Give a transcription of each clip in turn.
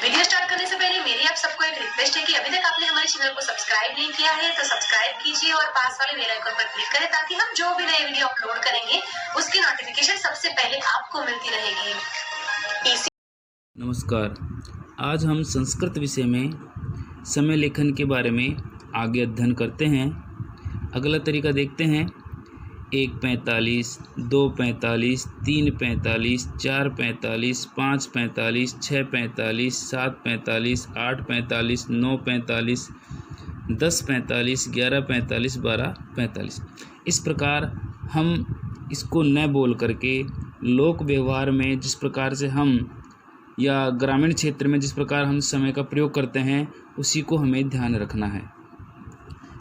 Video start करने से पहले मेरी आप सबको एक रिक्वेस्ट है कि अभी तक आपने हमारे चैनल को सब्सक्राइब नहीं किया है तो सब्सक्राइब कीजिए और पास वाले बेल आइकन पर क्लिक करें ताकि हम जो भी नए वीडियो अपलोड करेंगे उसकी नोटिफिकेशन सबसे पहले आपको मिलती रहेगी। नमस्कार, आज हम संस्कृत विषय में समय लेखन के बारे में आगे अध्ययन करते हैं। अगला तरीका देखते हैं। 1:45, 2:45, 3:45, 4:45, 5:45, 6:45, 7:45, 8:45, 9:45, 10:45, 11:45, 12:45। इस प्रकार हम इसको न बोल करके लोक व्यवहार में जिस प्रकार से हम या ग्रामीण क्षेत्र में जिस प्रकार हम समय का प्रयोग करते हैं उसी को हमें ध्यान रखना है।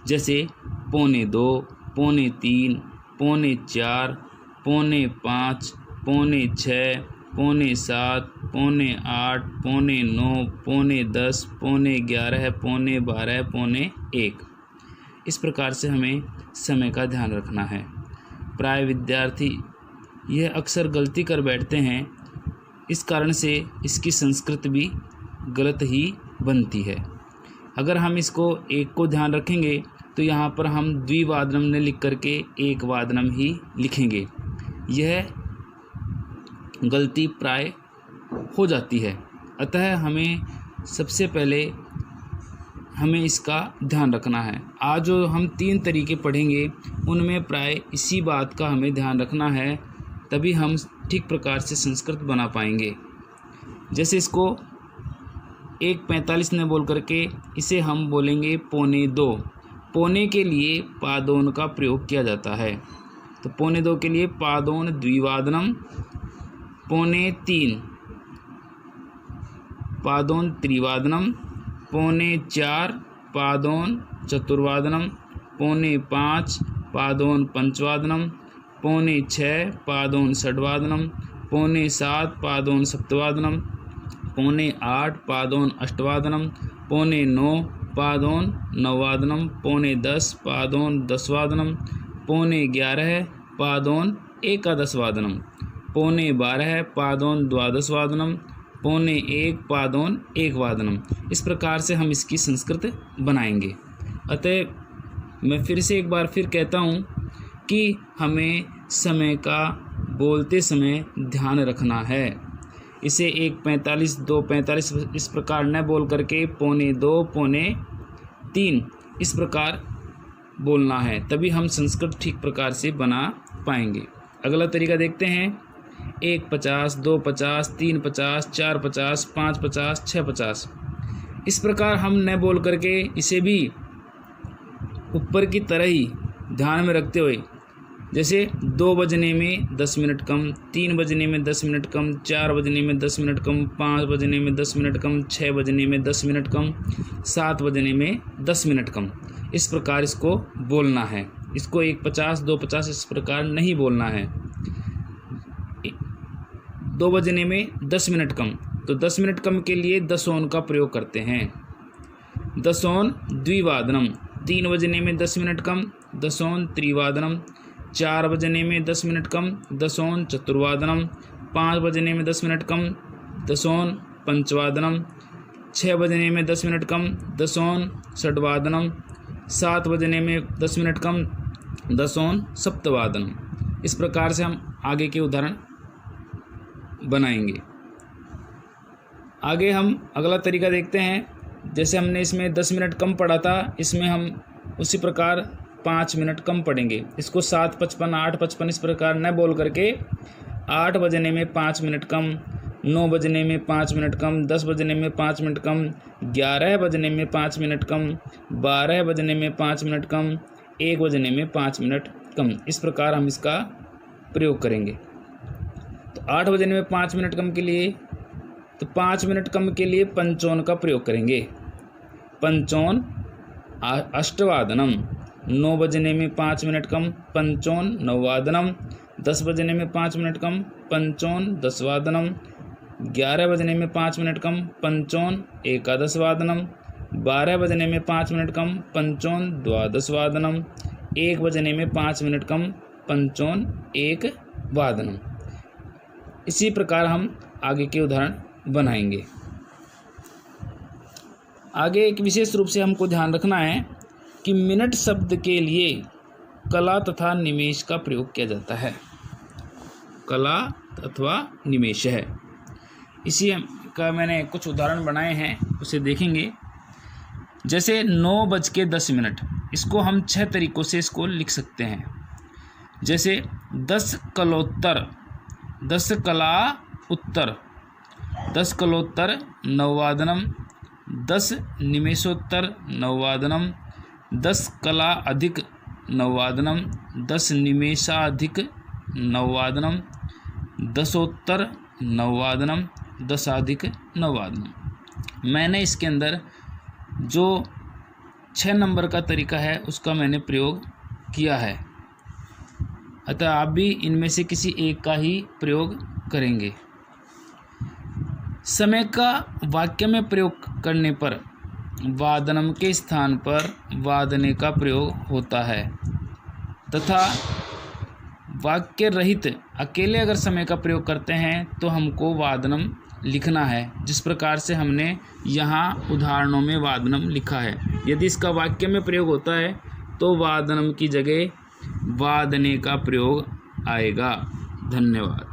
जैसे 2:45, 3:45, 4:45, 4:45, 5:45, 6:45, 7:45, 8:45, 9:45, 10:45, 11:45, 12:45, 12:45, 1 इस प्रकार से हमें समय का ध्यान रखना है। प्राय विद्यार्थी यह अक्सर गलती कर बैठते हैं, इस कारण से इसकी संस्कृत भी गलत ही बनती है। अगर हम इसको एक को ध्यान रखेंगे तो यहाँ पर हम द्विवादनम ने लिख करके एक वादनम ही लिखेंगे। यह गलती प्राय हो जाती है। अतः हमें सबसे पहले हमें इसका ध्यान रखना है। आज जो हम 3 तरीके पढ़ेंगे उनमें प्राय इसी बात का हमें ध्यान रखना है, तभी हम ठीक प्रकार से संस्कृत बना पाएंगे। जैसे इसको 1:45 ने बोल करके इसे हम बोलेंगे 2:45। पौने के लिए पादोन का प्रयोग किया जाता है, तो 2:45 के लिए पादोन द्विवादनम, 3:45 पादोन त्रिवादनम, 4:45 पादोन चतुर्वादनम, 5:45 पादोन पंचवादनम, 6:45 पादोन षड्वादनम, 7:45 पादोन सप्तवादनम, 8:45 पादोन अष्टवादनम, 9:45 पादोन नववादनम, 10:45 पादोन दसवादनम, 11:45 पादोन एकादशवादनम, 12:15 पादोन द्वादशवादनम, 1 पादोन एकवादनम। इस प्रकार से हम इसकी संस्कृत बनाएंगे। अतः मैं फिर से एक बार फिर कहता हूँ कि हमें समय का बोलते समय ध्यान रखना है। इसे 1:45, 2:45 इस प्रकार न बोल करके 2:45, 3 इस प्रकार बोलना है, तभी हम संस्कृत ठीक प्रकार से बना पाएंगे। अगला तरीका देखते हैं। 1:50, 2:50, 3:50, 4:50, 5:50, 6:50 इस प्रकार हम न बोल करके इसे भी ऊपर की तरह ही ध्यान में रखते हुए, जैसे 2 बजने में 10 मिनट कम, 3 बजने में 10 मिनट कम, 4 बजने में 10 मिनट कम, 5 बजने में 10 मिनट कम, 6 बजने में 10 मिनट कम, 7 बजने में 10 मिनट कम, इस प्रकार इसको बोलना है। इसको 1:50, 2:50 इस प्रकार नहीं बोलना है। 2 बजने में 10 मिनट कम, तो 10 मिनट कम के लिए दसोन का प्रयोग करते हैं। दसोन द्विवादनम, 3 बजने में 10 मिनट कम, दसोन त्रिवादनम, 4 बजने में 10 मिनट कम, दसोन चतुर्वादनम, 5 बजने में 10 मिनट कम, दसोन पंचवादनम, 6 बजने में 10 मिनट कम, दसोन षड्वादनम, 7 बजने में 10 मिनट कम, दसोन सप्तवादनम। इस प्रकार से हम आगे के उदाहरण बनाएंगे। आगे हम अगला तरीका देखते हैं। जैसे हमने इसमें 10 मिनट कम पढ़ा था, इसमें हम उसी प्रकार 5 मिनट कम पढ़ेंगे। इसको 7:55, 8:55 इस प्रकार न बोल करके 8 बजने में 5 मिनट कम, 9 बजने में 5 मिनट कम, 10 बजने में 5 मिनट कम, 11 बजने में 5 मिनट कम, 12 बजने में 5 मिनट कम, 1 बजने में 5 मिनट कम, इस प्रकार हम इसका प्रयोग करेंगे। तो 8 बजने में 5 मिनट कम के लिए, तो 5 मिनट कम के लिए पंचोन का प्रयोग करेंगे। पंचोन अष्टवादनम, 9 बजने में 5 मिनट कम, पंचोन नववादनम, 10 बजने में 5 मिनट कम, पंचोन दसवादनम, 11 बजने में 5 मिनट कम, पंचोन एकादशवादनम, 12 बजने में 5 मिनट कम, पंचोन द्वादशवादनम, 1 बजने में 5 मिनट कम, पंचोन एक वादनम। इसी प्रकार हम आगे के उदाहरण बनाएंगे। आगे एक विशेष रूप से हमको ध्यान रखना है कि मिनट शब्द के लिए कला तथा निमेष का प्रयोग किया जाता है। कला अथवा निमेष है। इसी का मैंने कुछ उदाहरण बनाए हैं, उसे देखेंगे। जैसे 9:10, इसको हम 6 तरीक़ों से इसको लिख सकते हैं। जैसे 10 कलोत्तर, 10 कला उत्तर, 10 कलोत्तर नववादनम, 10 निमेषोत्तर नववादनम, 10 कला अधिक नववादनम, 10 निमेषाधिक नववादनम, 10उत्तर नववादनम, 10 अधिक नववादनम। मैंने इसके अंदर जो 6 नंबर का तरीका है उसका मैंने प्रयोग किया है, अतः आप भी इनमें से किसी एक का ही प्रयोग करेंगे। समय का वाक्य में प्रयोग करने पर वादनम के स्थान पर वादने का प्रयोग होता है तथा वाक्य रहित अकेले अगर समय का प्रयोग करते हैं तो हमको वादनम लिखना है, जिस प्रकार से हमने यहाँ उदाहरणों में वादनम लिखा है। यदि इसका वाक्य में प्रयोग होता है तो वादनम की जगह वादने का प्रयोग आएगा। धन्यवाद।